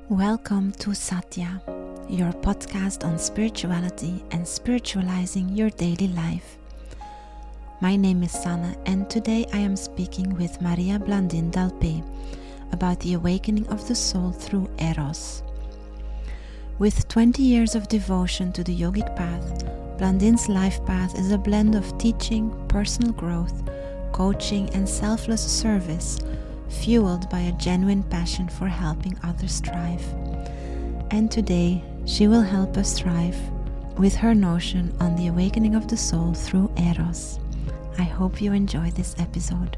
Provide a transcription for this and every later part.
Welcome to Satya, your podcast on spirituality and spiritualizing your daily life. My name is Sana, and today I am speaking with Maria Blandine Dalpé about the awakening of the soul through Eros. With 20 years of devotion to the yogic path, Blandine's life path is a blend of teaching, personal growth, coaching, and selfless service, fueled by a genuine passion for helping others thrive. And today, she will help us thrive with her notion on the awakening of the soul through Eros. I hope you enjoy this episode.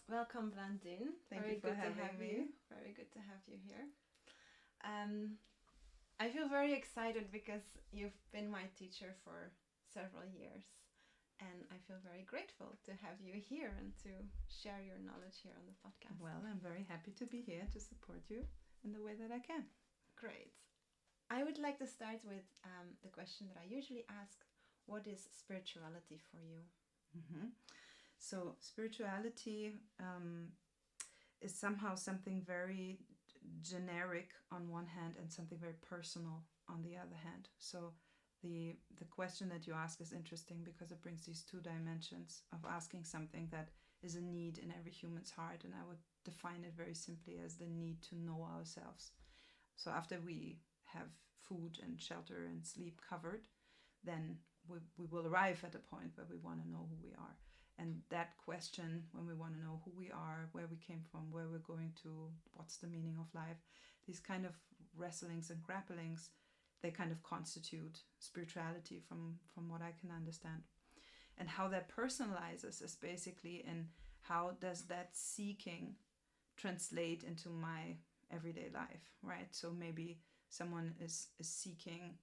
Welcome, Blandine. Thank you for having me. Very good to have you here. I feel very excited because you've been my teacher for several years. And I feel very grateful to have you here and to share your knowledge here on the podcast. Well, I'm very happy to be here to support you in the way that I can. Great. I would like to start with the question that I usually ask. What is spirituality for you? Mm-hmm. So spirituality is somehow something very generic on one hand and something very personal on the other hand. So the question that you ask is interesting because it brings these two dimensions of asking something that is a need in every human's heart, and I would define it very simply as the need to know ourselves. So after we have food and shelter and sleep covered, then we will arrive at a point where we want to know who we are. And that question, when we want to know who we are, where we came from, where we're going to, what's the meaning of life, these kind of wrestlings and grapplings, they kind of constitute spirituality from what I can understand. And how that personalizes is basically in how does that seeking translate into my everyday life, right? So maybe someone is seeking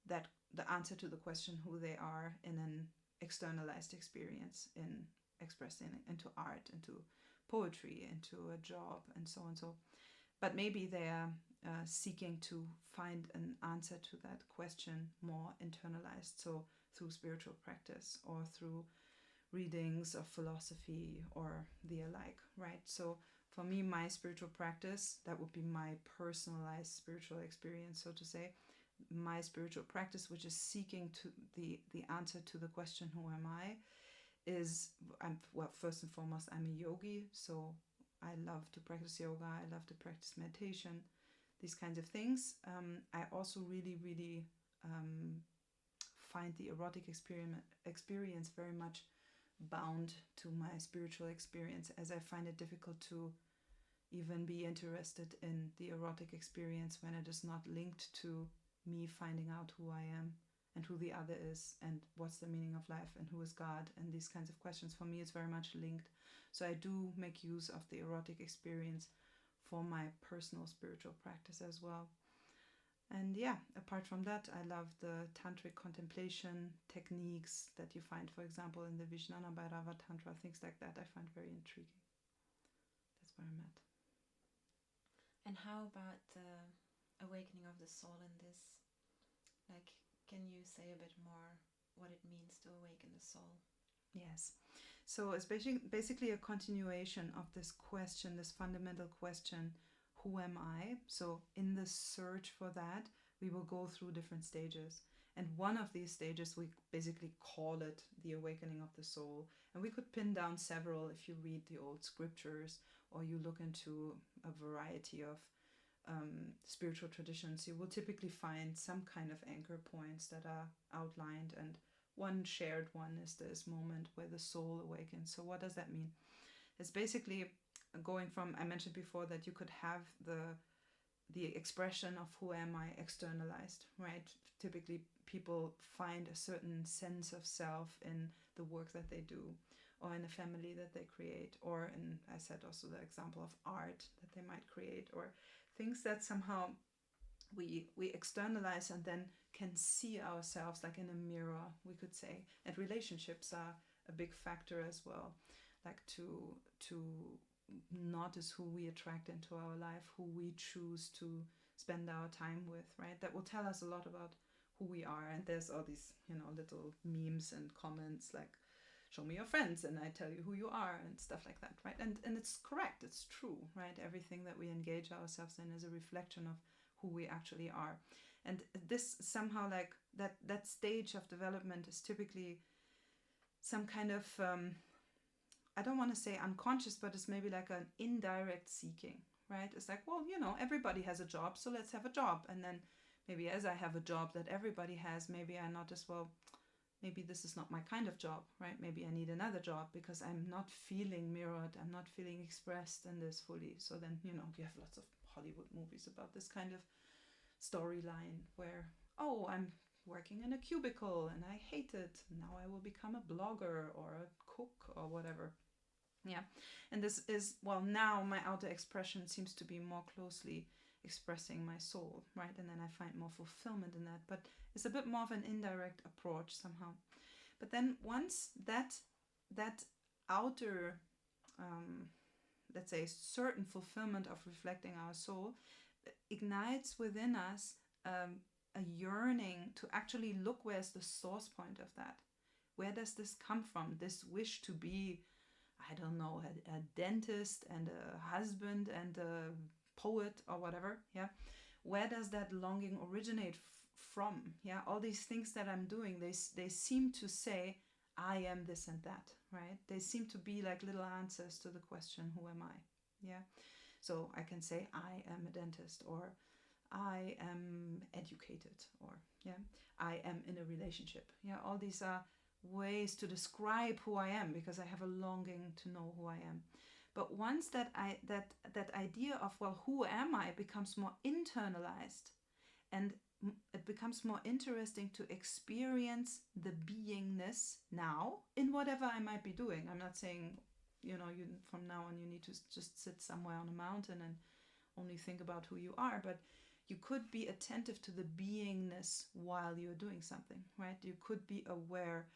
that the answer to the question who they are in an externalized experience, in expressing into art, into poetry, into a job, and so on. So, but maybe they are seeking to find an answer to that question more internalized, so through spiritual practice or through readings of philosophy or the alike, right? So for me, my spiritual practice, that would be my personalized spiritual experience, so to say, my spiritual practice, which is seeking to the answer to the question, who am I, is, first and foremost, I'm a yogi, so I love to practice yoga, I love to practice meditation, these kinds of things. I also really find the erotic experience very much bound to my spiritual experience, as I find it difficult to even be interested in the erotic experience when it is not linked to me finding out who I am and who the other is and what's the meaning of life and who is God and these kinds of questions. For me, it's very much linked. So I do make use of the erotic experience for my personal spiritual practice as well. And yeah, apart from that, I love the tantric contemplation techniques that you find, for example, in the Vijnana Bhairava Tantra, things like that I find very intriguing. That's where I'm at. And how about the awakening of the soul in this? Like, can you say a bit more what it means to awaken the soul? Yes. So it's basically a continuation of this question, this fundamental question, who am I? So in the search for that, we will go through different stages. And one of these stages, we basically call it the awakening of the soul. And we could pin down several if you read the old scriptures or you look into a variety of spiritual traditions. You will typically find some kind of anchor points that are outlined, and one shared one is this moment where the soul awakens. So what does that mean? It's basically going from, I mentioned before that you could have the expression of who am I externalized, right? Typically people find a certain sense of self in the work that they do, or in a family that they create, or in, I said also the example of art that they might create, or things that somehow we externalize and then can see ourselves like in a mirror, we could say. And relationships are a big factor as well, like to notice who we attract into our life, who we choose to spend our time with, right? That will tell us a lot about who we are. And there's all these, little memes and comments like, show me your friends, and I tell you who you are and stuff like that, right? And it's correct, it's true, right? Everything that we engage ourselves in is a reflection of who we actually are. And this somehow, like that stage of development is typically some kind of I don't want to say unconscious, but it's maybe like an indirect seeking, right? It's like, well, everybody has a job, so let's have a job. And then maybe as I have a job that everybody has, maybe I notice, well, maybe this is not my kind of job, right? Maybe I need another job because I'm not feeling mirrored, I'm not feeling expressed in this fully. So then, you have lots of Hollywood movies about this kind of storyline where, oh, I'm working in a cubicle and I hate it. Now I will become a blogger or a cook or whatever. Yeah. And this is, well, now my outer expression seems to be more closely expressing my soul, right? And then I find more fulfillment in that. But it's a bit more of an indirect approach somehow. But then once that outer, let's say, certain fulfillment of reflecting our soul ignites within us a yearning to actually look, where's the source point of that? Where does this come from? This wish to be, I don't know, a dentist and a husband and a poet or whatever, yeah? Where does that longing originate from? Yeah, all these things that I'm doing, they seem to say, I am this and that, right? They seem to be like little answers to the question, who am I? Yeah. So I can say, I am a dentist, or I am educated, or yeah, I am in a relationship. Yeah, all these are ways to describe who I am because I have a longing to know who I am. But once that idea of, well, who am I becomes more internalized, and it becomes more interesting to experience the beingness now in whatever I might be doing. I'm not saying, you from now on you need to just sit somewhere on a mountain and only think about who you are, but you could be attentive to the beingness while you're doing something, right? You could be aware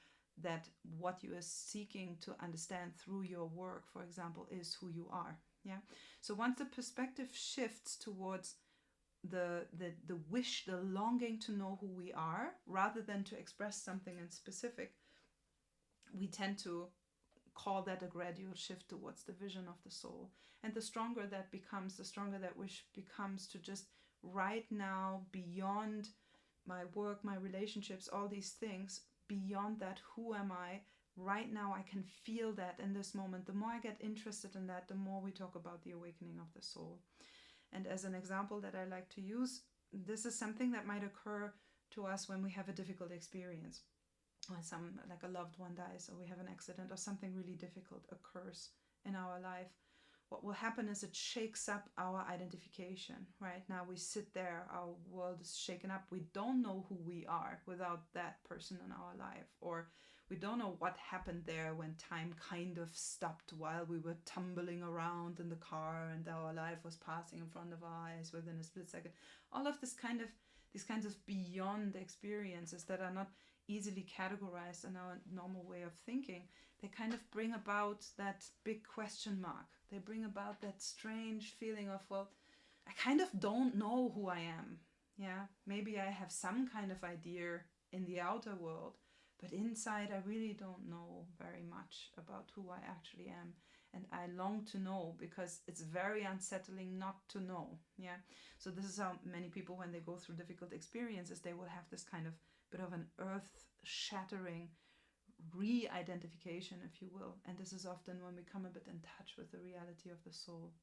that what you are seeking to understand through your work, for example, is who you are. Yeah. So once the perspective shifts towards the wish, the longing to know who we are, rather than to express something in specific, we tend to call that a gradual shift towards the vision of the soul. And the stronger that becomes, the stronger that wish becomes to just right now, beyond my work, my relationships, all these things, beyond that, who am I? Right now, I can feel that in this moment. The more I get interested in that, the more we talk about the awakening of the soul. And as an example that I like to use, this is something that might occur to us when we have a difficult experience. When like a loved one dies, or we have an accident, or something really difficult occurs in our life. What will happen is it shakes up our identification, right? Now we sit there, our world is shaken up. We don't know who we are without that person in our life, or we don't know what happened there when time kind of stopped while we were tumbling around in the car and our life was passing in front of our eyes within a split second. All of these kinds of beyond experiences that are not easily categorized in our normal way of thinking, they kind of bring about that big question mark. They bring about that strange feeling of, well, I kind of don't know who I am. Yeah, maybe I have some kind of idea in the outer world, but inside I really don't know very much about who I actually am. And I long to know because it's very unsettling not to know. Yeah. So this is how many people, when they go through difficult experiences, they will have this kind of bit of an earth-shattering re-identification, if you will. And this is often when we come a bit in touch with the reality of the soul.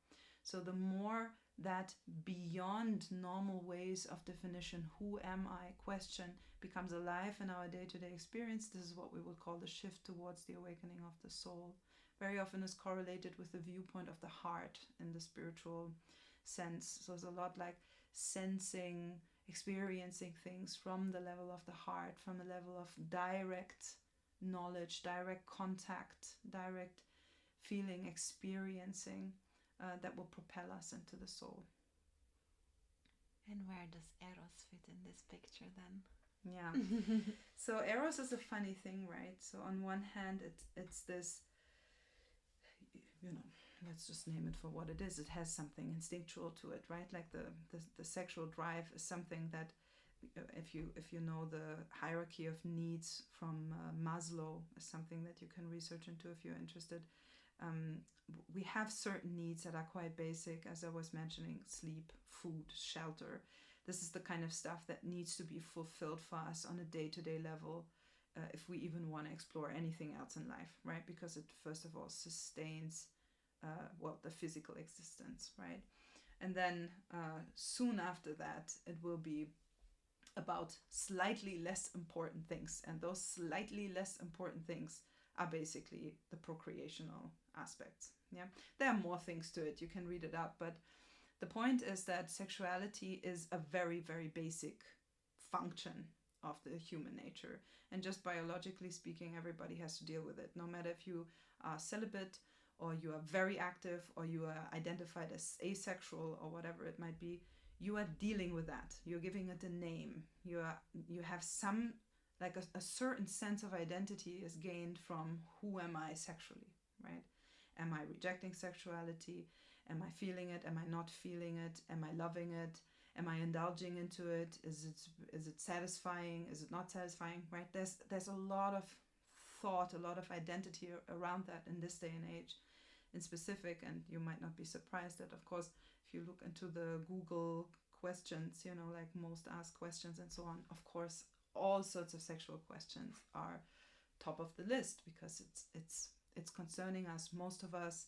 So the more that beyond normal ways of definition, who am I question, becomes alive in our day-to-day experience, this is what we would call the shift towards the awakening of the soul. Very often is correlated with the viewpoint of the heart in the spiritual sense. So it's a lot like sensing, experiencing things from the level of the heart, from a level of direct knowledge, direct contact, direct feeling, experiencing, that will propel us into the soul. And where does Eros fit in this picture then? Yeah. So Eros is a funny thing, right? So on one hand, it's this, let's just name it for what it is. It has something instinctual to it, right? Like the sexual drive is something that if you know the hierarchy of needs from Maslow, is something that you can research into if you're interested. Um, we have certain needs that are quite basic, as I was mentioning: sleep, food, shelter. This is the kind of stuff that needs to be fulfilled for us on a day-to-day level, if we even want to explore anything else in life, right? Because it first of all sustains the physical existence, right? And then soon after that, it will be about slightly less important things, and those slightly less important things are basically the procreational aspects. Yeah, there are more things to it, you can read it up, but the point is that sexuality is a very, very basic function of the human nature, and just biologically speaking, everybody has to deal with it, no matter if you are celibate or you are very active or you are identified as asexual or whatever it might be. You are dealing with that. You're giving it a name. You have some, like a certain sense of identity is gained from who am I sexually, right? Am I rejecting sexuality? Am I feeling it? Am I not feeling it? Am I loving it? Am I indulging into it? Is it satisfying? Is it not satisfying? Right? There's a lot of thought, a lot of identity around that in this day and age, in specific. And you might not be surprised that, of course, if you look into the Google questions, like most asked questions and so on, of course, all sorts of sexual questions are top of the list, because it's concerning us. Most of us,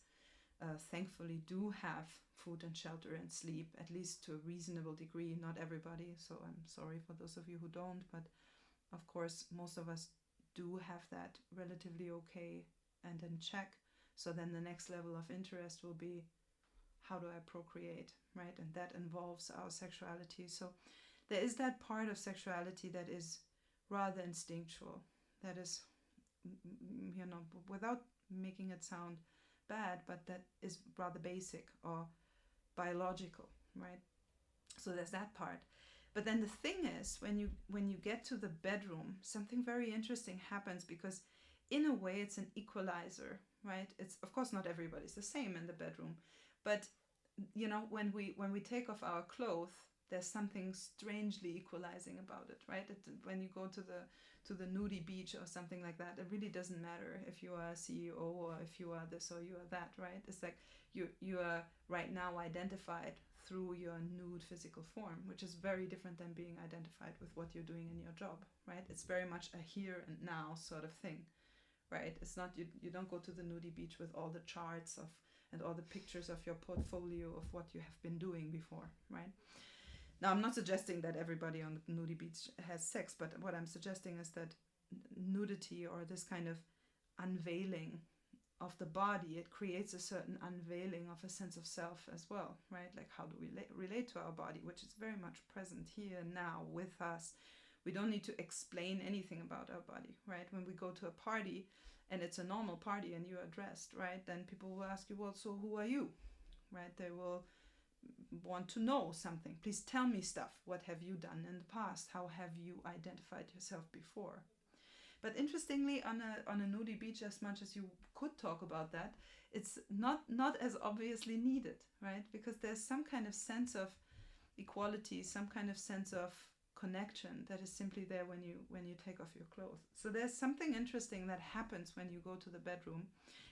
thankfully, do have food and shelter and sleep, at least to a reasonable degree. Not everybody, so I'm sorry for those of you who don't, but of course most of us do have that relatively okay and in check. So then the next level of interest will be, how do I procreate, right? And that involves our sexuality. So there is that part of sexuality that is rather instinctual, that is, without making it sound bad, but that is rather basic or biological, right? So there's that part. But then the thing is, when you get to the bedroom, something very interesting happens, because in a way it's an equalizer, right? It's, of course, not everybody's the same in the bedroom, but when we take off our clothes, there's something strangely equalizing about it, right? When you go to the nudie beach or something like that, it really doesn't matter if you are a CEO or if you are this or you are that, right? It's like you are right now identified through your nude physical form, which is very different than being identified with what you're doing in your job, right? It's very much a here and now sort of thing, right? It's not, you don't go to the nudie beach with all the charts and all the pictures of your portfolio of what you have been doing before, right? Now, I'm not suggesting that everybody on the nudie beach has sex, but what I'm suggesting is that nudity, or this kind of unveiling of the body, it creates a certain unveiling of a sense of self as well, right? Like, how do we relate to our body, which is very much present here now with us. We don't need to explain anything about our body, right? When we go to a party and it's a normal party and you are dressed, right, then people will ask you, well, so who are you, right? They will want to know something. Please tell me stuff. What have you done in the past? How have you identified yourself before? But interestingly, on a nudie beach, as much as you could talk about that, it's not as obviously needed, right? Because there's some kind of sense of equality, some kind of sense of connection that is simply there when you take off your clothes. So there's something interesting that happens when you go to the bedroom,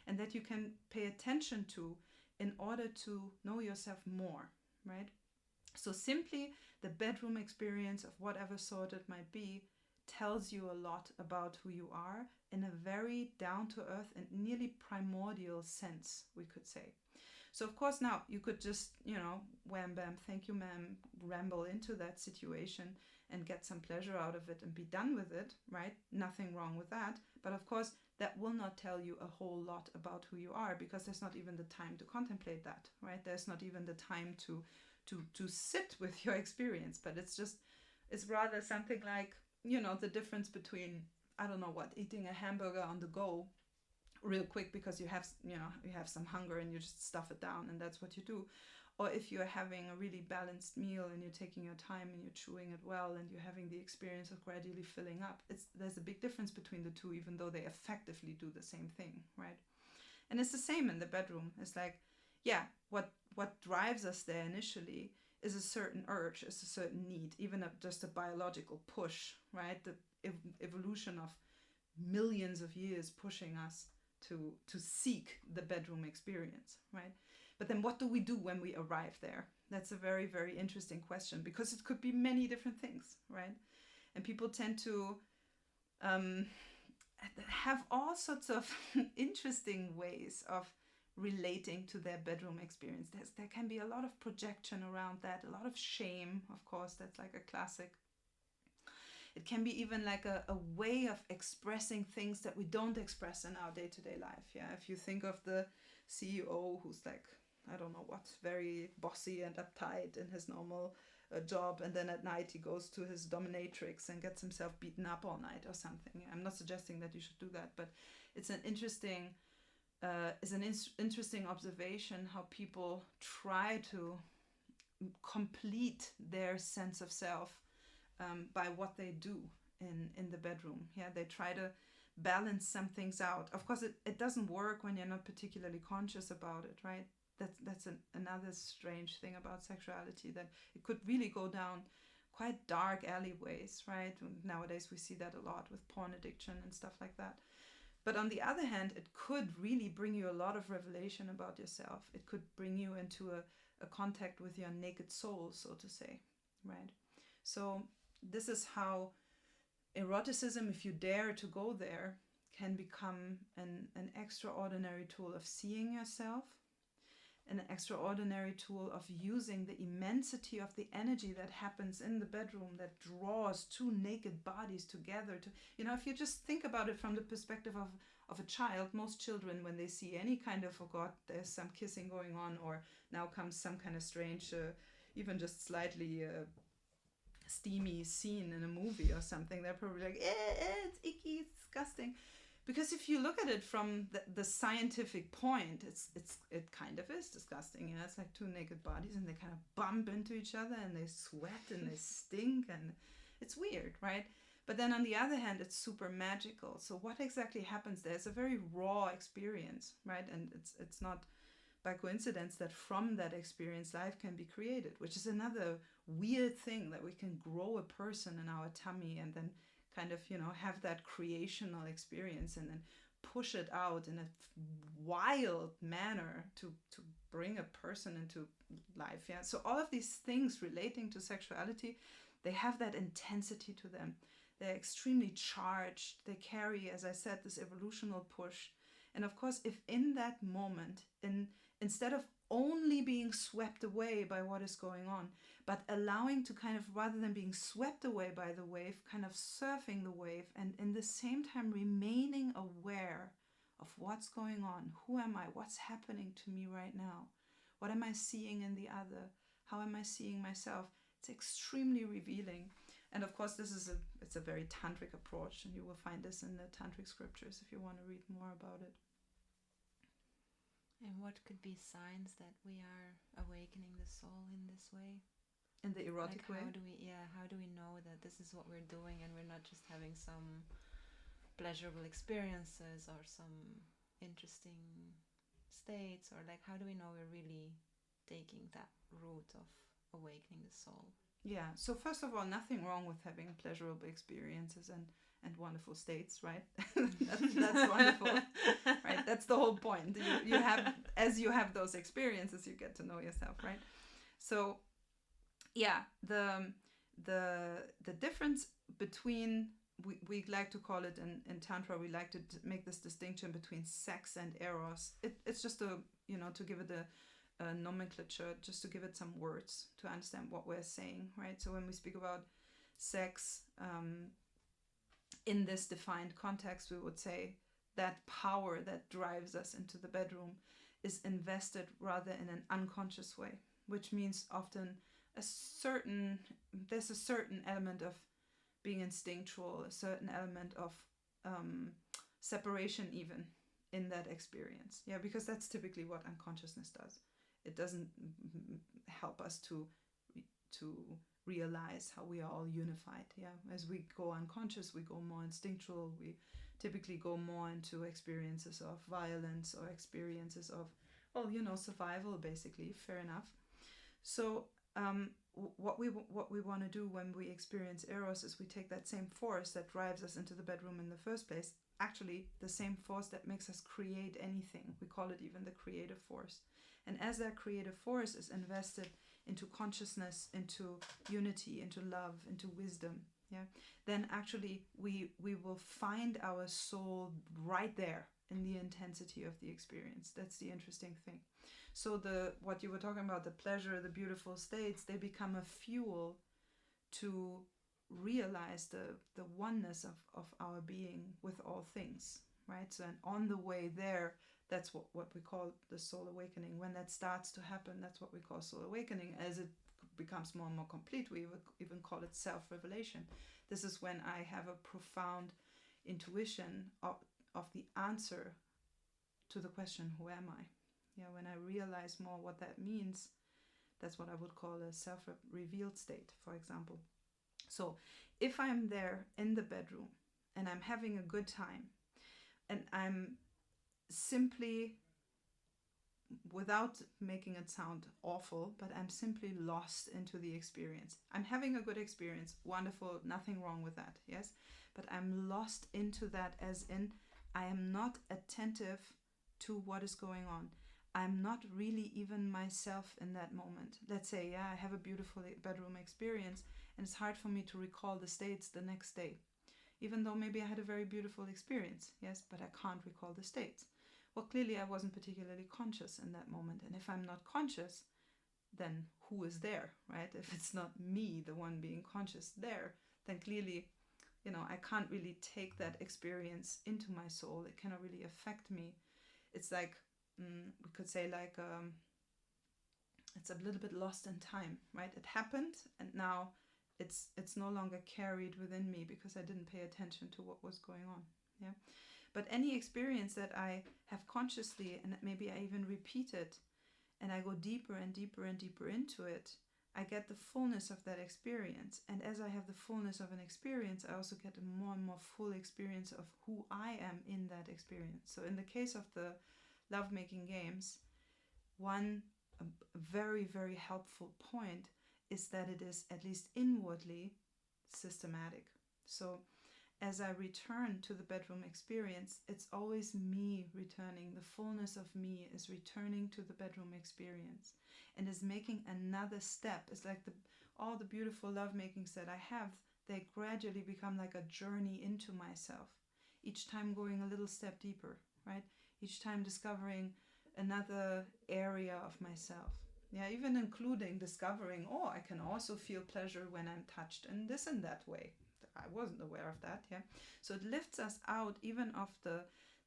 and that you can pay attention to in order to know yourself more, right? So simply the bedroom experience of whatever sort it might be tells you a lot about who you are in a very down-to-earth and nearly primordial sense, we could say. So of course now you could just, wham bam, thank you ma'am, ramble into that situation and get some pleasure out of it and be done with it, right? Nothing wrong with that. But of course that will not tell you a whole lot about who you are, because there's not even the time to contemplate that, right? There's not even the time to sit with your experience. But it's rather something like, the difference between, I don't know what, eating a hamburger on the go real quick because you have some hunger and you just stuff it down and that's what you do, or if you're having a really balanced meal and you're taking your time and you're chewing it well and you're having the experience of gradually filling up. There's a big difference between the two, even though they effectively do the same thing, right? And it's the same in the bedroom. It's like, yeah, what drives us there initially is a certain urge, is a certain need, even just a biological push, right? The evolution of millions of years pushing us to seek the bedroom experience, right? But then what do we do when we arrive there? That's a very, very interesting question, because it could be many different things, right? And people tend to have all sorts of interesting ways of relating to their bedroom experience. There can be a lot of projection around that, a lot of shame, of course, that's like a classic. It can be even like a way of expressing things that we don't express in our day-to-day life. Yeah, if you think of the CEO who's like, I don't know what, very bossy and uptight in his normal job, and then at night he goes to his dominatrix and gets himself beaten up all night or something. I'm not suggesting that you should do that, but it's an interesting interesting observation how people try to complete their sense of self by what they do in the bedroom. Yeah, they try to balance some things out. Of course, it doesn't work when you're not particularly conscious about it, right? That's another strange thing about sexuality, that it could really go down quite dark alleyways, right? Nowadays we see that a lot with porn addiction and stuff like that. But on the other hand, it could really bring you a lot of revelation about yourself. It could bring you into a contact with your naked soul, so to say, right? So this is how eroticism, if you dare to go there, can become an extraordinary tool of seeing yourself, an extraordinary tool of using the immensity of the energy that happens in the bedroom, that draws two naked bodies together. If you just think about it from the perspective of a child, most children, when they see any kind of, oh God, there's some kissing going on, or now comes some kind of strange, even just slightly steamy scene in a movie or something, they're probably like, it's icky, it's disgusting. Because if you look at it from the scientific point, it kind of is disgusting. It's like two naked bodies and they kind of bump into each other and they sweat and they stink and it's weird, right? But then on the other hand, it's super magical. So what exactly happens there? It's a very raw experience, right? And it's not by coincidence that from that experience life can be created, which is another weird thing, that we can grow a person in our tummy and then kind of, have that creational experience and then push it out in a wild manner to bring a person into life. Yeah. So all of these things relating to sexuality, they have that intensity to them. They're extremely charged. They carry, as I said, this evolutional push. And of course, if in that moment, instead of only being swept away by what is going on, but allowing to kind of, rather than being swept away by the wave, kind of surfing the wave, and in the same time remaining aware of what's going on. Who am I? What's happening to me right now? What am I seeing in the other? How am I seeing myself? It's extremely revealing. And of course, it's a very tantric approach, and you will find this in the tantric scriptures if you want to read more about it. And what could be signs that we are awakening the soul in this way? In the erotic way? How do we know that this is what we're doing and we're not just having some pleasurable experiences or some interesting states, or like, how do we know we're really taking that route of awakening the soul? Yeah, so first of all, nothing wrong with having pleasurable experiences and wonderful states, right? that's wonderful, right? That's the whole point. You have, as you have those experiences, you get to know yourself, right? So yeah, the difference between, we like to call it in Tantra, we like to make this distinction between sex and Eros. It's just to give it a nomenclature, just to give it some words to understand what we're saying, right? So when we speak about sex, in this defined context, we would say that power that drives us into the bedroom is invested rather in an unconscious way, which means often there's a certain element of being instinctual, a certain element of separation even in that experience. Yeah, because that's typically what unconsciousness does. It doesn't help us to realize how we are all unified. Yeah, as we go unconscious, we go more instinctual. We typically go more into experiences of violence or experiences of, survival, basically. Fair enough. So what we want to do when we experience Eros is we take that same force that drives us into the bedroom in the first place, actually the same force that makes us create anything. We call it even the creative force. And as that creative force is invested into consciousness, into unity, into love, into wisdom, then actually we will find our soul right there in the intensity of the experience. That's the interesting thing. So what you were talking about, the pleasure, the beautiful states, they become a fuel to realize the oneness of our being with all things, right? So, and on the way there, that's what we call the soul awakening. When that starts to happen, that's what we call soul awakening. As it becomes more and more complete, we even call it self-revelation. This is when I have a profound intuition of the answer to the question, who am I? When I realize more what that means, that's what I would call a self-revealed state, for example. So if I'm there in the bedroom and I'm having a good time and I'm simply, without making it sound awful, but I'm simply lost into the experience. I'm having a good experience, wonderful, nothing wrong with that, yes? But I'm lost into that, as in I am not attentive to what is going on. I'm not really even myself in that moment. Let's say, I have a beautiful bedroom experience and it's hard for me to recall the states the next day. Even though maybe I had a very beautiful experience, yes, but I can't recall the states. Well, clearly I wasn't particularly conscious in that moment. And if I'm not conscious, then who is there, right? If it's not me, the one being conscious there, then clearly, I can't really take that experience into my soul. It cannot really affect me. It's like, we could say it's a little bit lost in time, right? It happened and now it's no longer carried within me because I didn't pay attention to what was going on. Yeah. But any experience that I have consciously, and maybe I even repeat it, and I go deeper and deeper and deeper into it, I get the fullness of that experience. And as I have the fullness of an experience, I also get a more and more full experience of who I am in that experience. So in the case of the lovemaking games, one very, very helpful point is that it is at least inwardly systematic. So as I return to the bedroom experience, it's always me returning. The fullness of me is returning to the bedroom experience and is making another step. It's like all the beautiful lovemakings that I have, they gradually become like a journey into myself. Each time going a little step deeper, right? Each time discovering another area of myself. Yeah, even including discovering, I can also feel pleasure when I'm touched in this and that way. I wasn't aware of that, yeah. So it lifts us out even of the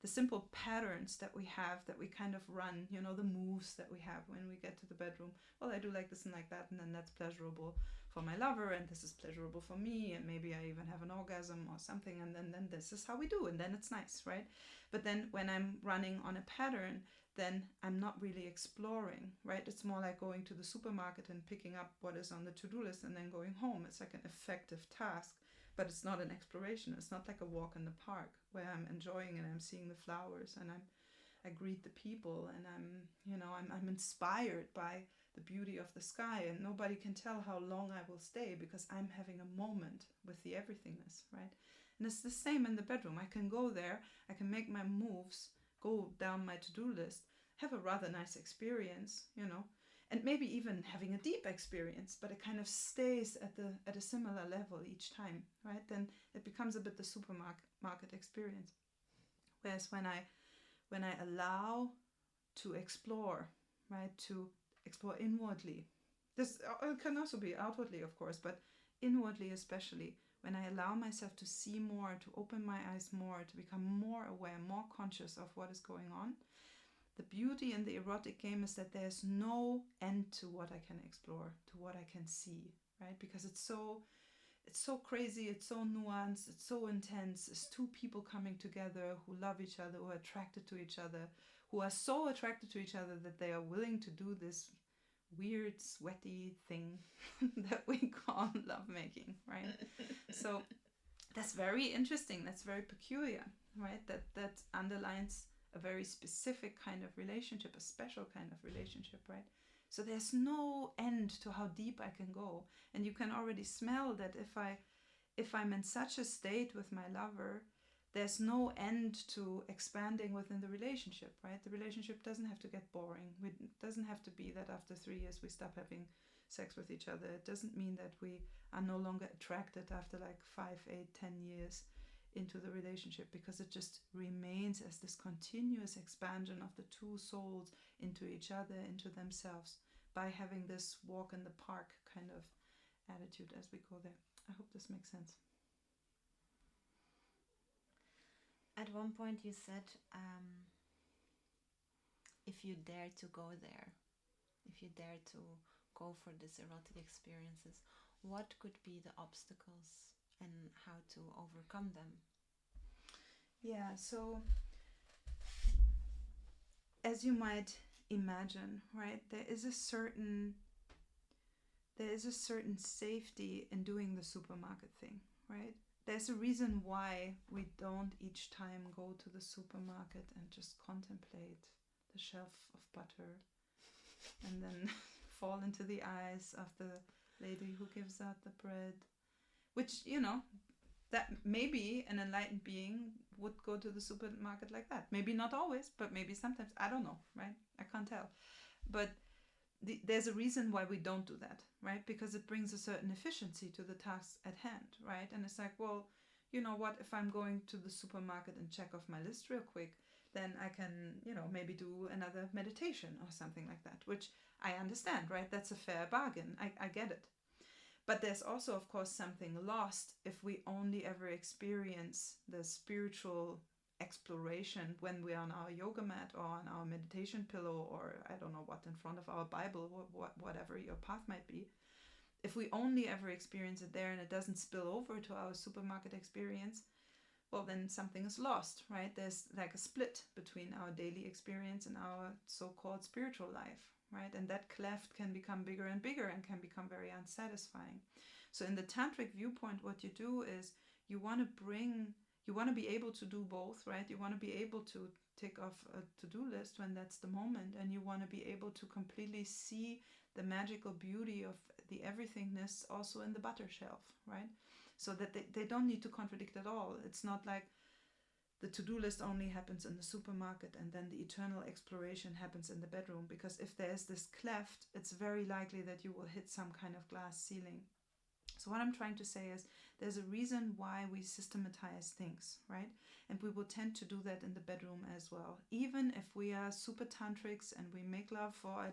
simple patterns that we have, that we kind of run, the moves that we have when we get to the bedroom. Well, I do like this and like that, and then that's pleasurable for my lover, and this is pleasurable for me, and maybe I even have an orgasm or something, and then this is how we do, and then it's nice, right? But then when I'm running on a pattern, then I'm not really exploring, right? It's more like going to the supermarket and picking up what is on the to-do list and then going home. It's like an effective task, but it's not an exploration. It's not like a walk in the park where I'm enjoying and I'm seeing the flowers and I greet the people and I'm inspired by the beauty of the sky, and nobody can tell how long I will stay because I'm having a moment with the everythingness, right? And it's the same in the bedroom. I can go there, I can make my moves, go down my to-do list, have a rather nice experience, and maybe even having a deep experience, but it kind of stays at a similar level each time, right? Then it becomes a bit the supermarket experience. Whereas when I allow to explore, right, to explore inwardly, this can also be outwardly, of course, but inwardly especially, when I allow myself to see more, to open my eyes more, to become more aware, more conscious of what is going on, the beauty in the erotic game is that there's no end to what I can explore, to what I can see, right? Because it's so crazy, it's so nuanced, it's so intense. It's two people coming together who love each other, who are attracted to each other, who are so attracted to each other that they are willing to do this weird, sweaty thing that we call lovemaking, right? So that's very interesting. That's very peculiar, right? That underlines a very specific kind of relationship, a special kind of relationship, right? So there's no end to how deep I can go. And you can already smell that if I'm in such a state with my lover, there's no end to expanding within the relationship, right? The relationship doesn't have to get boring. It doesn't have to be that after 3 years we stop having sex with each other. It doesn't mean that we are no longer attracted after like 5, 8, 10 years into the relationship, because it just remains as this continuous expansion of the two souls into each other, into themselves, by having this walk in the park kind of attitude as we go there. I hope this makes sense. At one point you said, if you dare to go there, if you dare to go for these erotic experiences, what could be the obstacles and how to overcome them? Yeah, so as you might imagine, right, there is a certain safety in doing the supermarket thing, right? There's a reason why we don't each time go to the supermarket and just contemplate the shelf of butter and then fall into the eyes of the lady who gives out the bread, which, that maybe an enlightened being would go to the supermarket like that. Maybe not always, but maybe sometimes. I don't know, right? I can't tell. But there's a reason why we don't do that, right? Because it brings a certain efficiency to the task at hand, right? And it's like, well, you know what? If I'm going to the supermarket and check off my list real quick, then I can, maybe do another meditation or something like that, which I understand, right? That's a fair bargain. I get it. But there's also, of course, something lost if we only ever experience the spiritual exploration when we're on our yoga mat or on our meditation pillow, or I don't know what, in front of our Bible, whatever your path might be. If we only ever experience it there and it doesn't spill over to our supermarket experience, well, then something is lost, right? There's like a split between our daily experience and our so-called spiritual life, right? And that cleft can become bigger and bigger and can become very unsatisfying. So in the tantric viewpoint, what you do is you want to be able to do both, right? You want to be able to tick off a to-do list when that's the moment, and you want to be able to completely see the magical beauty of the everythingness also in the butter shelf, right? So that they don't need to contradict at all. It's not like the to-do list only happens in the supermarket and then the eternal exploration happens in the bedroom, because if there's this cleft, it's very likely that you will hit some kind of glass ceiling. So what I'm trying to say is there's a reason why we systematize things, right? And we will tend to do that in the bedroom as well. Even if we are super tantrics and we make love for,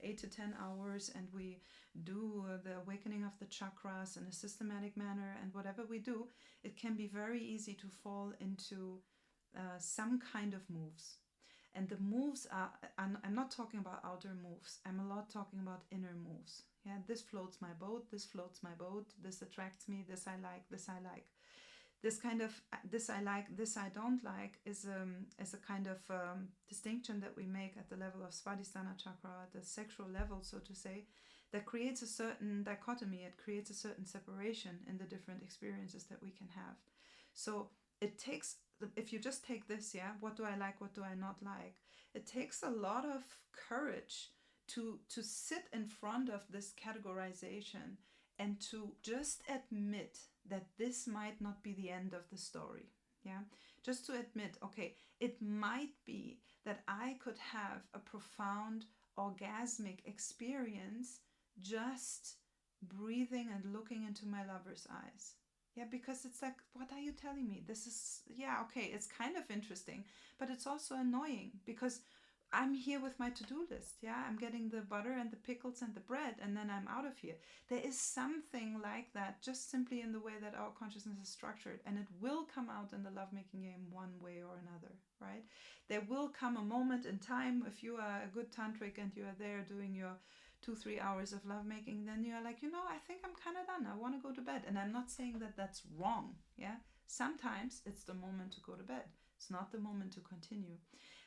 8 to 10 hours, and we do the awakening of the chakras in a systematic manner, and whatever we do, it can be very easy to fall into some kind of moves. And the moves are, I'm not talking about outer moves, I'm a lot talking about inner moves. Yeah, this floats my boat, this floats my boat, this attracts me, this I like, this I like. This kind of, this I like, this I don't like, is a kind of distinction that we make at the level of Svadhisthana chakra, the sexual level, so to say, that creates a certain dichotomy, it creates a certain separation in the different experiences that we can have. So it takes, if you just take this, yeah, what do I like, what do I not like, it takes a lot of courage to sit in front of this categorization and to just admit that this might not be the end of the story. Yeah, just to admit, okay, it might be that I could have a profound orgasmic experience just breathing and looking into my lover's eyes. Yeah, because it's like, what are you telling me? This is, yeah, okay, it's kind of interesting, but it's also annoying because I'm here with my to-do list. Yeah, I'm getting the butter and the pickles and the bread, and then I'm out of here. There is something like that, just simply in the way that our consciousness is structured, and it will come out in the lovemaking game one way or another, right? There will come a moment in time, if you are a good tantric and you are there doing your 2-3 hours of lovemaking, then you are like, I think I'm kind of done. I want to go to bed. And I'm not saying that that's wrong. Yeah, sometimes it's the moment to go to bed. It's not the moment to continue.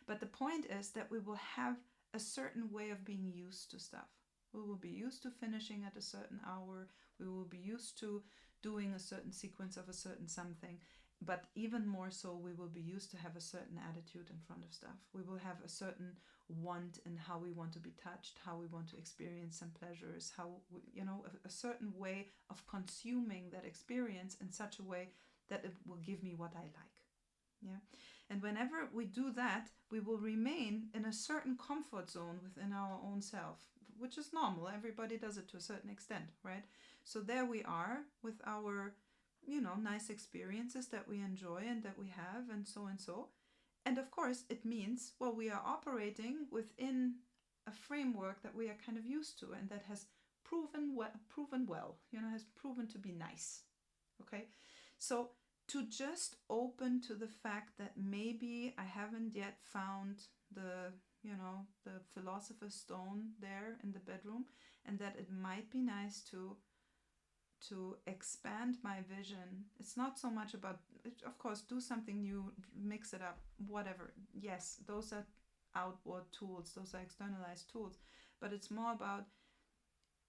But the point is that we will have a certain way of being used to stuff. We will be used to finishing at a certain hour. We will be used to doing a certain sequence of a certain something. but even more so, we will be used to have a certain attitude in front of stuff. We will have a certain want in how we want to be touched, how we want to experience some pleasures, how we, a certain way of consuming that experience in such a way that it will give me what I like. Yeah. And whenever we do that, we will remain in a certain comfort zone within our own self, which is normal. Everybody does it to a certain extent, right? So there we are with our nice experiences that we enjoy and that we have, and so and so. And of course, it means, well, we are operating within a framework that we are kind of used to and that has proven well, has proven to be nice. Okay? So to just open to the fact that maybe I haven't yet found the philosopher's stone there in the bedroom, and that it might be nice to expand my vision. It's not so much about, of course, do something new, mix it up, whatever. Yes, those are outward tools, those are externalized tools, but it's more about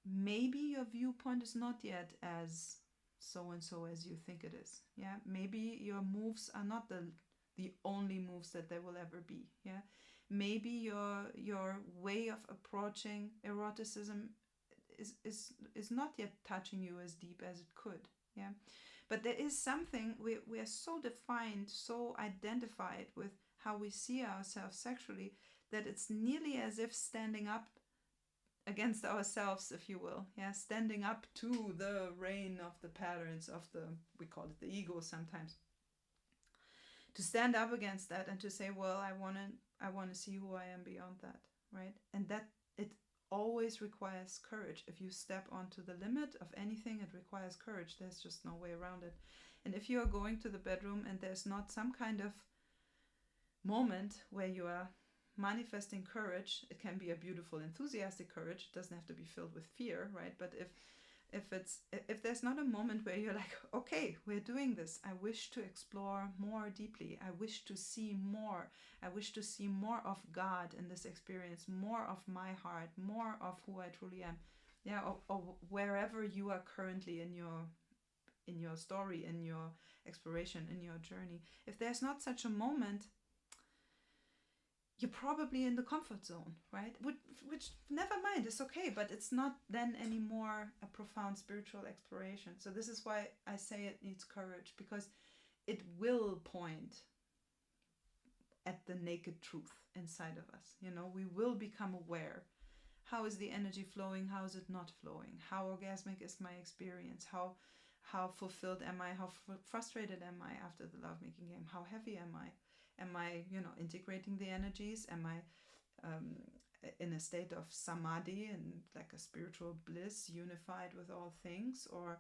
maybe your viewpoint is not yet as so and so as you think it is. Yeah, maybe your moves are not the only moves that there will ever be. Yeah, maybe your way of approaching eroticism is not yet touching you as deep as it could. Yeah, but there is something, we are so defined, so identified with how we see ourselves sexually, that it's nearly as if standing up against ourselves, if you will. Yeah, standing up to the reign of the patterns of we call it the ego sometimes, to stand up against that and to say, well, I want to see who I am beyond that, right? And that it always requires courage. If you step onto the limit of anything, it requires courage. There's just no way around it. And if you are going to the bedroom and there's not some kind of moment where you are manifesting courage, it can be a beautiful, enthusiastic courage. It doesn't have to be filled with fear, right? But if there's not a moment where you're like, okay, we're doing this, I wish to explore more deeply, I wish to see more, I wish to see more of God in this experience, more of my heart, more of who I truly am. Yeah, or wherever you are currently in your story, in your exploration, in your journey. If there's not such a moment, you're probably in the comfort zone, right? Which never mind, it's okay, but it's not then anymore a profound spiritual exploration. So this is why I say it needs courage, because it will point at the naked truth inside of us. We will become aware. How is the energy flowing? How is it not flowing? How orgasmic is my experience? How fulfilled am I? How frustrated am I after the lovemaking game? How heavy am I? Am I, integrating the energies? Am I in a state of samadhi and like a spiritual bliss, unified with all things? Or,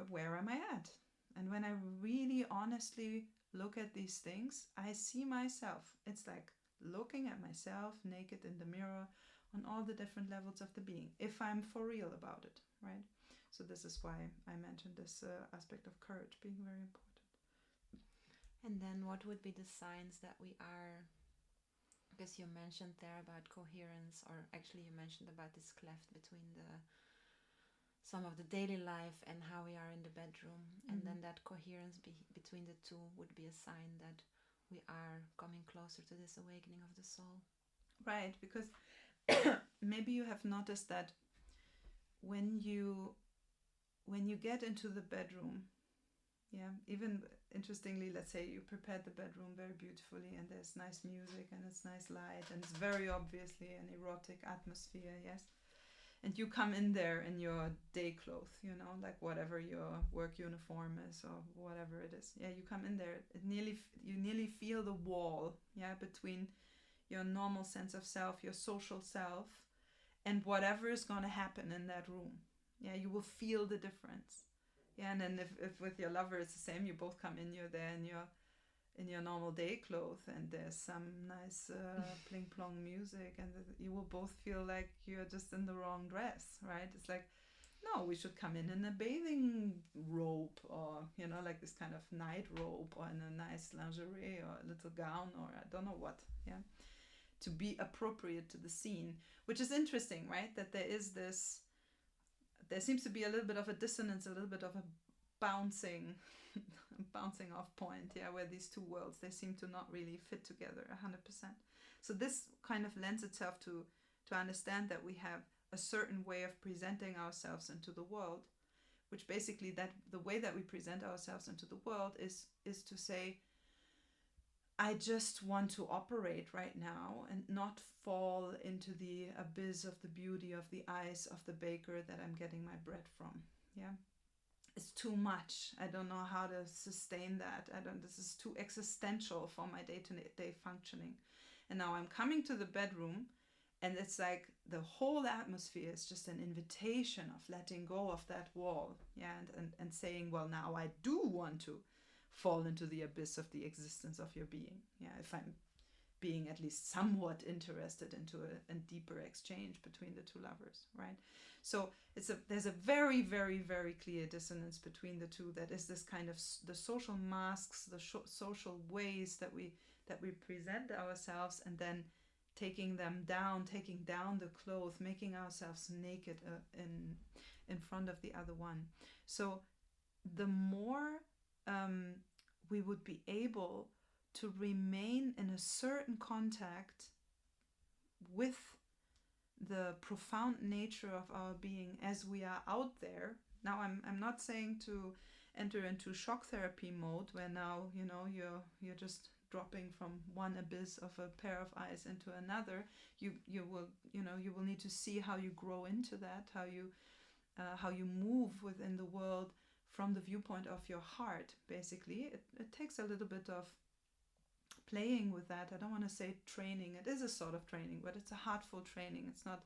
where am I at? And when I really honestly look at these things, I see myself. It's like looking at myself naked in the mirror on all the different levels of the being, if I'm for real about it, right? So this is why I mentioned this aspect of courage being very important. And then what would be the signs that we are, because you mentioned there about coherence, or actually you mentioned about this cleft between some of the daily life and how we are in the bedroom, and then that coherence between the two would be a sign that we are coming closer to this awakening of the soul. Right, because maybe you have noticed that when you get into the bedroom, yeah, even interestingly, let's say you prepared the bedroom very beautifully and there's nice music and it's nice light and it's very obviously an erotic atmosphere, yes, and you come in there in your day clothes, like whatever your work uniform is or whatever it is. Yeah, you come in there, you nearly feel the wall, yeah, between your normal sense of self, your social self, and whatever is going to happen in that room. Yeah, you will feel the difference. Yeah, and then if with your lover it's the same, you both come in, you're there in your normal day clothes, and there's some nice pling plong music, and you will both feel like you're just in the wrong dress, right? It's like, no, we should come in a bathing robe, or like this kind of night robe, or in a nice lingerie or a little gown, or I don't know what, yeah, to be appropriate to the scene. Which is interesting, right? That there seems to be a little bit of a dissonance, a little bit of a bouncing bouncing off point, where these two worlds, they seem to not really fit together 100%. So this kind of lends itself to understand that we have a certain way of presenting ourselves into the world, which basically, that the way that we present ourselves into the world is to say, I just want to operate right now and not fall into the abyss of the beauty of the eyes of the baker that I'm getting my bread from. Yeah. It's too much. I don't know how to sustain that. This is too existential for my day-to-day functioning. And now I'm coming to the bedroom, and it's like the whole atmosphere is just an invitation of letting go of that wall. Yeah. And saying, well, now I do want to fall into the abyss of the existence of your being. Yeah. If I'm being at least somewhat interested into a deeper exchange between the two lovers, right? So there's a very, very, very clear dissonance between the two. That is this kind of the social masks, the social ways that we present ourselves, and then taking down the clothes, making ourselves naked in front of the other one. So the more we would be able to remain in a certain contact with the profound nature of our being as we are out there. Now I'm not saying to enter into shock therapy mode, where now you're just dropping from one abyss of a pair of eyes into another. You will need to see how you grow into that, how you move within the world from the viewpoint of your heart. Basically, it takes a little bit of playing with that. I don't want to say training. It is a sort of training, but it's a heartful training. It's not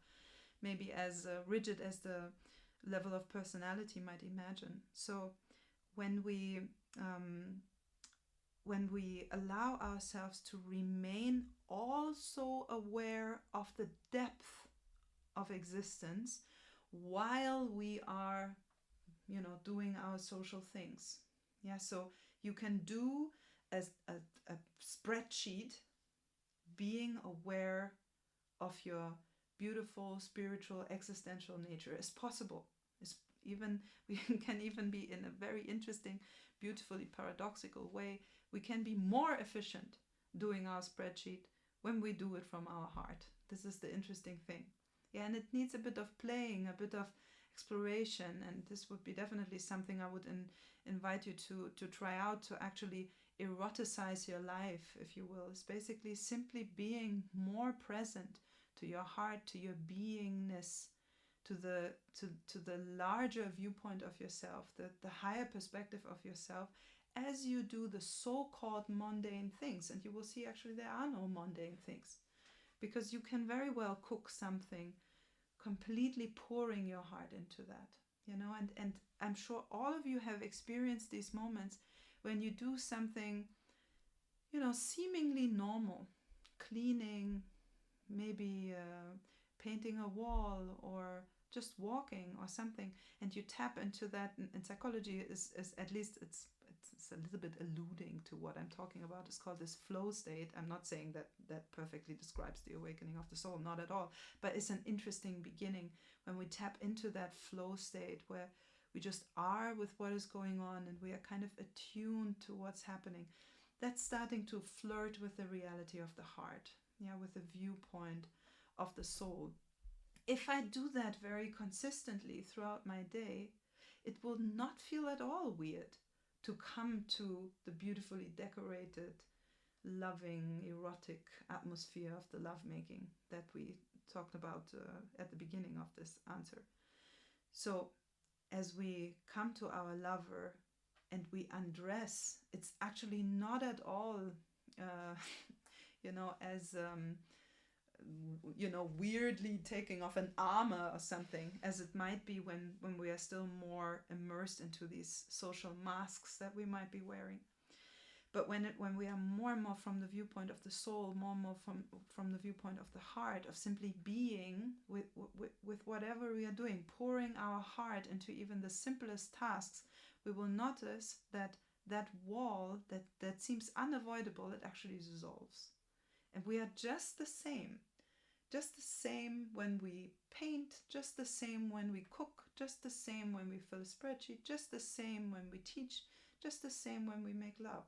maybe as rigid as the level of personality might imagine. So when we allow ourselves to remain also aware of the depth of existence while we are doing our social things. Yeah, so you can do as a spreadsheet, being aware of your beautiful spiritual existential nature is possible. We can even be, in a very interesting, beautifully paradoxical way, we can be more efficient doing our spreadsheet when we do it from our heart. This is the interesting thing. Yeah, and it needs a bit of playing, a bit of exploration, and this would be definitely something I would invite you to try out, to actually eroticize your life, if you will. It's basically simply being more present to your heart, to your beingness, to the larger viewpoint of yourself, the higher perspective of yourself, as you do the so-called mundane things. And you will see, actually, there are no mundane things, because you can very well cook something completely pouring your heart into that, and I'm sure all of you have experienced these moments when you do something, seemingly normal, cleaning, maybe painting a wall, or just walking or something, and you tap into that. And psychology is at least it's a little bit alluding to what I'm talking about. It's called this flow state. I'm not saying that perfectly describes the awakening of the soul, not at all, but it's an interesting beginning when we tap into that flow state where we just are with what is going on, and we are kind of attuned to what's happening. That's starting to flirt with the reality of the heart, with the viewpoint of the soul. If I do that very consistently throughout my day, it will not feel at all weird to come to the beautifully decorated, loving, erotic atmosphere of the lovemaking that we talked about at the beginning of this answer. So as we come to our lover and we undress, it's actually not at all, as weirdly taking off an armor or something, as it might be when we are still more immersed into these social masks that we might be wearing. But when we are more and more from the viewpoint of the soul, more and more from the viewpoint of the heart, of simply being with whatever we are doing, pouring our heart into even the simplest tasks, we will notice that wall that seems unavoidable, it actually dissolves. And we are just the same when we paint, just the same when we cook, just the same when we fill a spreadsheet, just the same when we teach, just the same when we make love.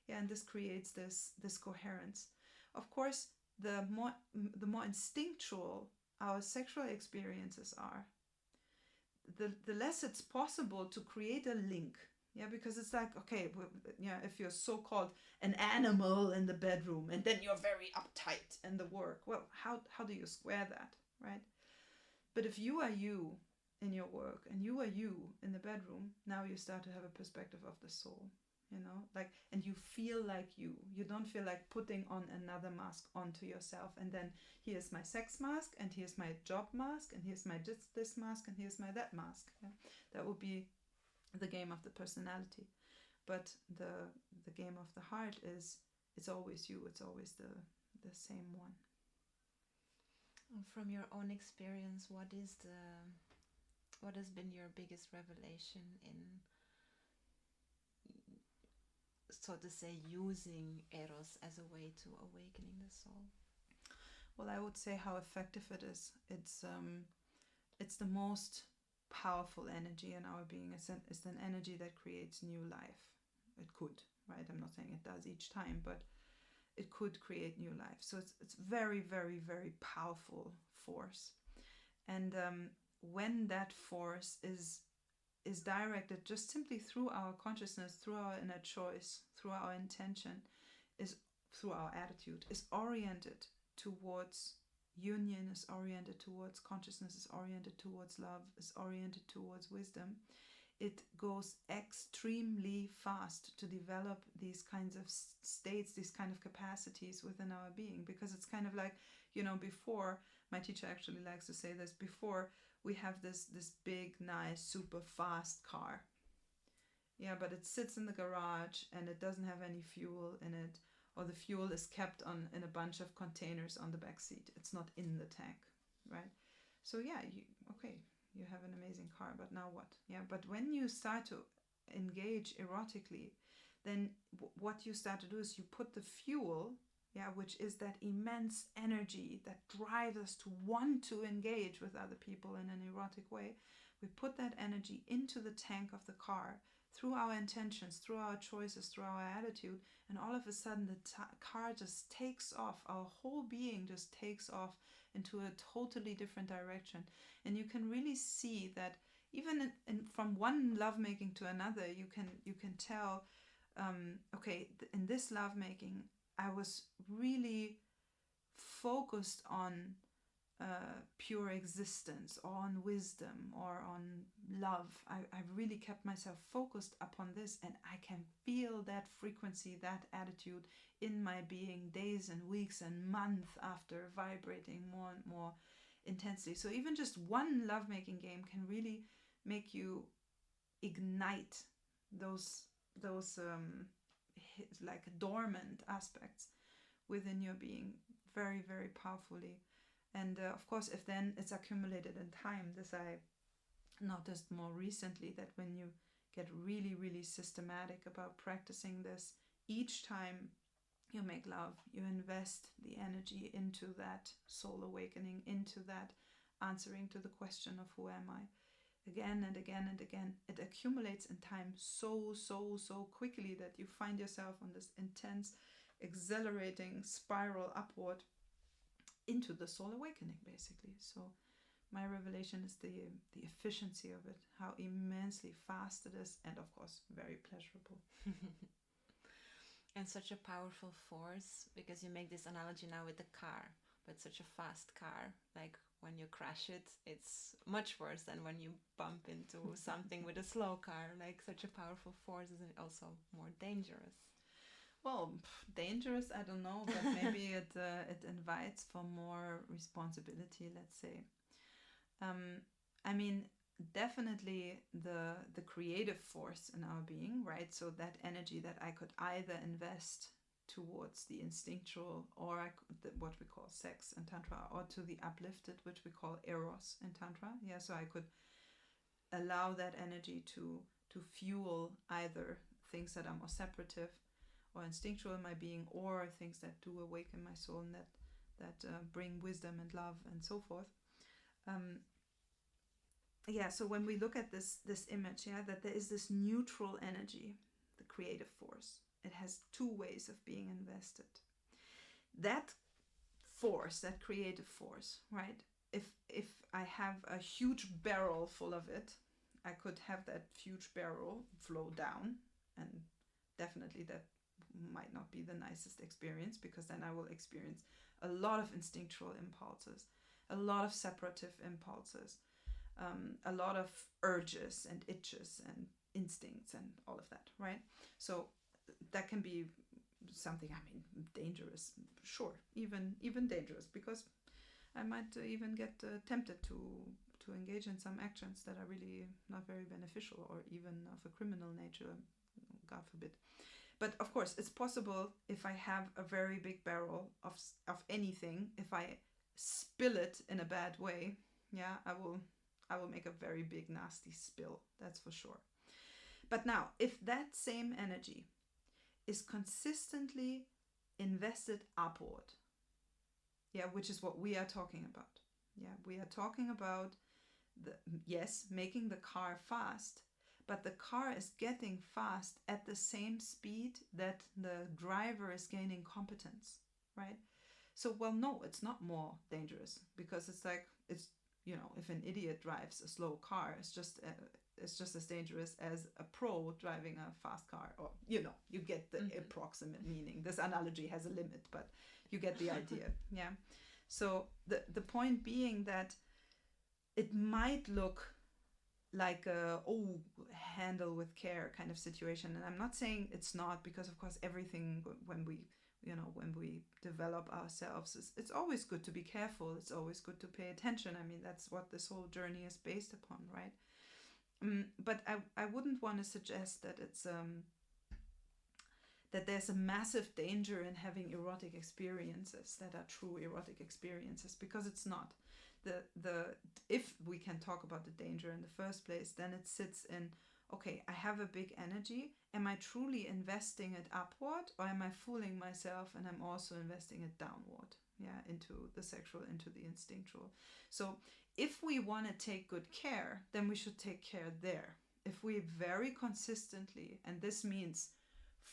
Yeah, and this creates this coherence. Of course, the more instinctual our sexual experiences are, the less it's possible to create a link. Yeah, because it's like, okay, yeah, if you're so-called an animal in the bedroom and then you're very uptight in the work, well, how do you square that, right? But if you are you in your work and you are you in the bedroom, now you start to have a perspective of the soul, like, and you feel like you don't feel like putting on another mask onto yourself, and then here's my sex mask, and here's my job mask, and here's my this mask, and here's my that mask. Yeah? That would be the game of the personality. But the game of the heart is, it's always you, it's always the same one. From your own experience, what has been your biggest revelation in, so to say, using Eros as a way to awakening the soul? Well, I would say how effective it is. It's the most powerful energy in our being. It's an energy that creates new life. It could, right? I'm not saying it does each time, but it could create new life. So it's very, very, very powerful force. And when that force is directed just simply through our consciousness, through our inner choice, through our intention, is through our attitude, is oriented towards union, is oriented towards consciousness, is oriented towards love, is oriented towards wisdom, it goes extremely fast to develop these kinds of states, these kind of capacities within our being. Because it's kind of like, before, my teacher actually likes to say this, before we have this big, nice, super fast car. Yeah, but it sits in the garage and it doesn't have any fuel in it, or the fuel is kept in a bunch of containers on the back seat. It's not in the tank, right? So yeah, you have an amazing car, but now what? Yeah, but when you start to engage erotically, then what you start to do is you put the fuel, which is that immense energy that drives us to want to engage with other people in an erotic way. We put that energy into the tank of the car through our intentions, through our choices, through our attitude, and all of a sudden the car just takes off. Our whole being just takes off into a totally different direction. And you can really see that even from one lovemaking to another, you can tell, in this lovemaking, I was really focused on pure existence, or on wisdom, or on love. I really kept myself focused upon this, and I can feel that frequency, that attitude in my being days and weeks and months after, vibrating more and more intensely. So even just one lovemaking game can really make you ignite those like dormant aspects within your being very, very powerfully. And of course, if then it's accumulated in time, this I noticed more recently, that when you get really, really systematic about practicing this, each time you make love, you invest the energy into that soul awakening, into that answering to the question of who am I, again and again and again. It accumulates in time so quickly that you find yourself on this intense, exhilarating spiral upward into the soul awakening, basically. So my revelation is the efficiency of it, how immensely fast it is, and of course very pleasurable. And such a powerful force, because you make this analogy now with the car, but such a fast car, like when you crash it, it's much worse than when you bump into something with a slow car. Like, such a powerful force is also more dangerous. Well, dangerous, I don't know, but maybe it invites for more responsibility, let's say. I mean, definitely the creative force in our being, right? So that energy that I could either invest towards the instinctual, or what we call sex in Tantra, or to the uplifted, which we call Eros in Tantra. Yeah, so I could allow that energy to fuel either things that are more separative or instinctual in my being, or things that do awaken my soul and that bring wisdom and love and so forth. so when we look at this image, that there is this neutral energy, the creative force. It has two ways of being invested. That force, that creative force, right? If I have a huge barrel full of it, I could have that huge barrel flow down, and definitely that might not be the nicest experience, because then I will experience a lot of instinctual impulses, a lot of separative impulses, a lot of urges and itches and instincts and all of that, right? So that can be something, dangerous, sure, even dangerous, because I might even get tempted to engage in some actions that are really not very beneficial, or even of a criminal nature, God forbid. But of course, it's possible, if I have a very big barrel of anything, if I spill it in a bad way, I will make a very big nasty spill, that's for sure. But now, if that same energy is consistently invested upward, which is what we are talking about. We are talking about making the car fast, but the car is getting fast at the same speed that the driver is gaining competence, right? So, well, no, it's not more dangerous, because it's if an idiot drives a slow car, it's just as dangerous as a pro driving a fast car, or you get the approximate meaning. This analogy has a limit, but you get the idea. So the point being that it might look like a handle with care kind of situation, and I'm not saying it's not, because of course everything, when we develop ourselves, it's always good to be careful, it's always good to pay attention. That's what this whole journey is based upon, right? But I wouldn't want to suggest that it's that there's a massive danger in having erotic experiences that are true erotic experiences, because it's not. If we can talk about the danger in the first place, then it sits in, okay, I have a big energy. Am I truly investing it upward, or am I fooling myself and I'm also investing it downward? Into the sexual, into the instinctual. So if we want to take good care, then we should take care there. If we very consistently, and this means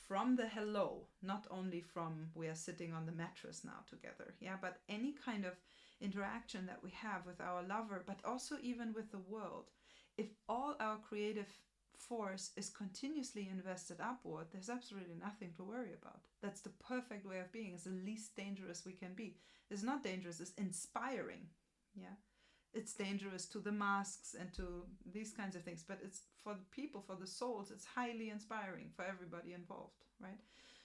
from the hello, not only from we are sitting on the mattress now together, but any kind of interaction that we have with our lover, but also even with the world, if all our creative force is continuously invested upward, there's absolutely nothing to worry about. That's the perfect way of being. It's the least dangerous we can be. It's not dangerous, it's inspiring. It's dangerous to the masks and to these kinds of things, but it's for the people, for the souls, it's highly inspiring for everybody involved, right?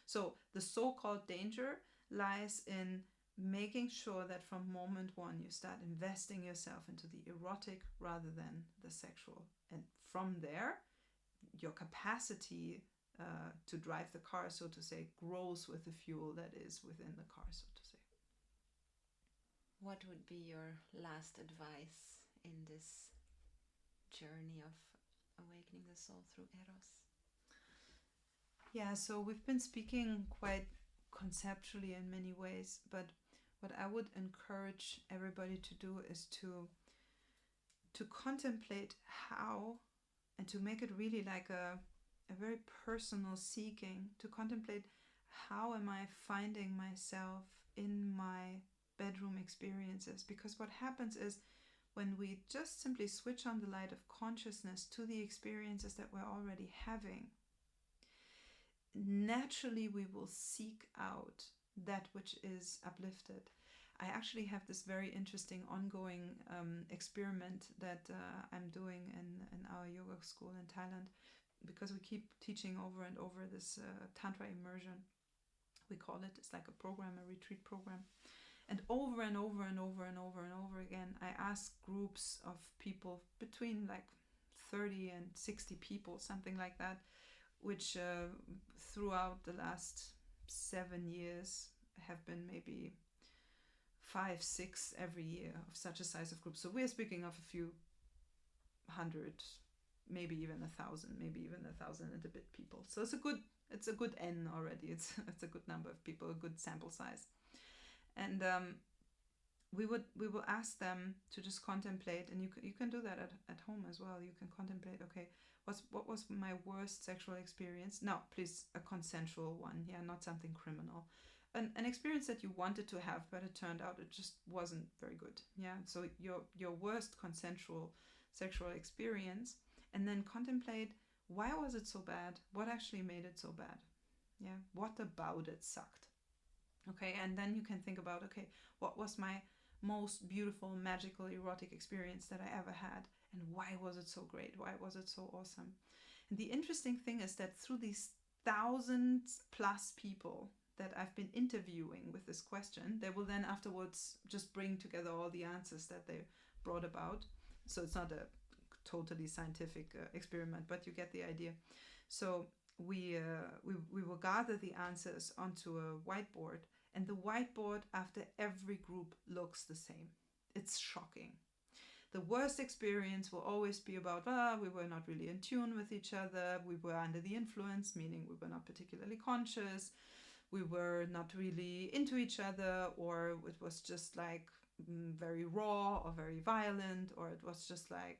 So the so-called danger lies in making sure that from moment one you start investing yourself into the erotic rather than the sexual, and from there your capacity to drive the car, so to say, grows with the fuel that is within the car, so to say. What would be your last advice in this journey of awakening the soul through Eros? So we've been speaking quite conceptually in many ways, but what I would encourage everybody to do is to contemplate how, and to make it really like a very personal seeking, to contemplate how am I finding myself in my bedroom experiences. Because what happens is, when we just simply switch on the light of consciousness to the experiences that we're already having, naturally we will seek out that which is uplifted. I actually have this very interesting ongoing experiment that I'm doing in our yoga school in Thailand, because we keep teaching over and over this Tantra immersion, we call it. It's like a program, a retreat program. And over and over and over and over and over again, I ask groups of people, between like 30 and 60 people, something like that, which throughout the last 7 years have been maybe 5, 6 every year of such a size of group. So we're speaking of a few hundred, maybe even 1,000, maybe even 1,000 and a bit people. So it's a good N already. It's a good number of people, a good sample size. And we will ask them to just contemplate, and you can do that at home as well. You can contemplate, okay, what was my worst sexual experience? Now, please, a consensual one, yeah, not something criminal. An experience that you wanted to have, but it turned out it just wasn't very good. Yeah, so your worst consensual sexual experience, and then contemplate, why was it so bad? What actually made it so bad? Yeah, what about it sucked? Okay, and then you can think about, okay, what was my most beautiful, magical, erotic experience that I ever had, and why was it so great? Why was it so awesome? And the interesting thing is that through these thousands plus people that I've been interviewing with this question, they will then afterwards just bring together all the answers that they brought about. So it's not a totally scientific experiment, but you get the idea. So we will gather the answers onto a whiteboard, and the whiteboard after every group looks the same. It's shocking. The worst experience will always be about, we were not really in tune with each other, we were under the influence, meaning we were not particularly conscious, we were not really into each other, or it was just like very raw or very violent, or it was just like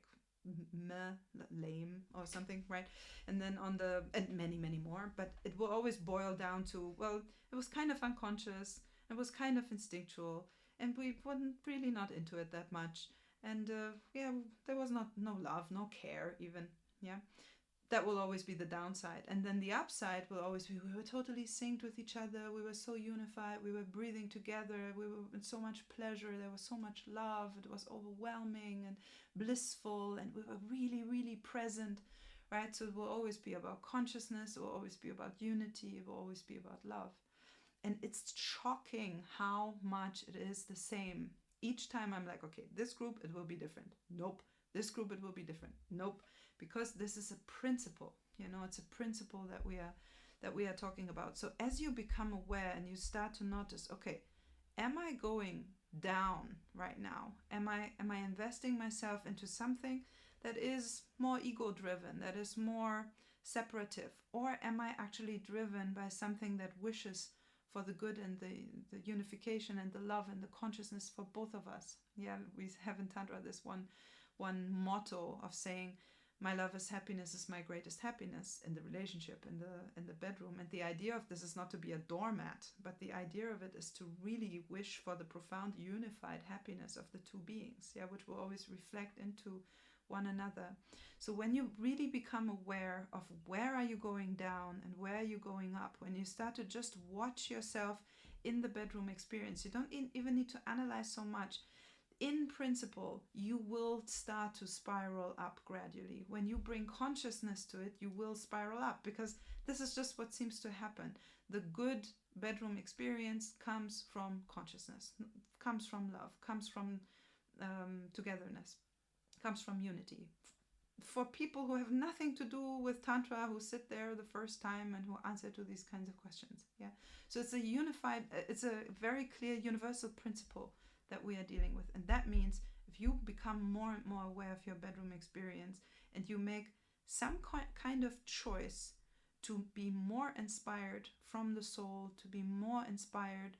lame or something, right? And then and many more, but it will always boil down to, well, it was kind of unconscious, it was kind of instinctual, and we weren't really not into it that much, and there was no love, no care even. Yeah, that will always be the downside. And then the upside will always be, we were totally synced with each other, we were so unified, we were breathing together, we were in so much pleasure, there was so much love, it was overwhelming and blissful, and we were really, really present, right? So it will always be about consciousness, it will always be about unity, it will always be about love. And it's shocking how much it is the same. Each time I'm like, okay, this group, it will be different. Nope. This group, it will be different. Nope. Because this is a principle, it's a principle that we are talking about. So as you become aware and you start to notice, okay, am I going down right now? Am I investing myself into something that is more ego driven, that is more separative, or am I actually driven by something that wishes for the good and the unification and the love and the consciousness for both of us? Yeah, we have in Tantra this one motto of saying, my love is happiness is my greatest happiness, in the relationship, in the bedroom. And the idea of this is not to be a doormat, but the idea of it is to really wish for the profound unified happiness of the two beings, yeah, which will always reflect into one another. So when you really become aware of where are you going down and where are you going up, when you start to just watch yourself in the bedroom experience, you don't even need to analyze so much. In principle, you will start to spiral up gradually. When you bring consciousness to it, you will spiral up, because this is just what seems to happen. The good bedroom experience comes from consciousness, comes from love, comes from togetherness, comes from unity. For people who have nothing to do with Tantra, who sit there the first time and who answer to these kinds of questions. Yeah. So it's it's a very clear universal principle that we are dealing with. And that means if you become more and more aware of your bedroom experience, and you make some kind of choice to be more inspired from the soul, to be more inspired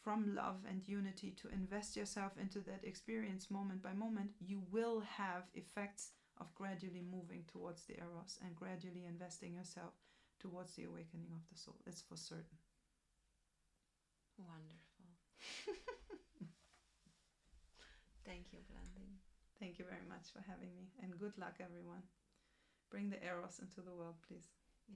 from love and unity, to invest yourself into that experience moment by moment, you will have effects of gradually moving towards the Eros and gradually investing yourself towards the awakening of the soul. It's for certain. Wonderful. Thank you, Blandine. Thank you very much for having me, and good luck, everyone. Bring the Eros into the world, please.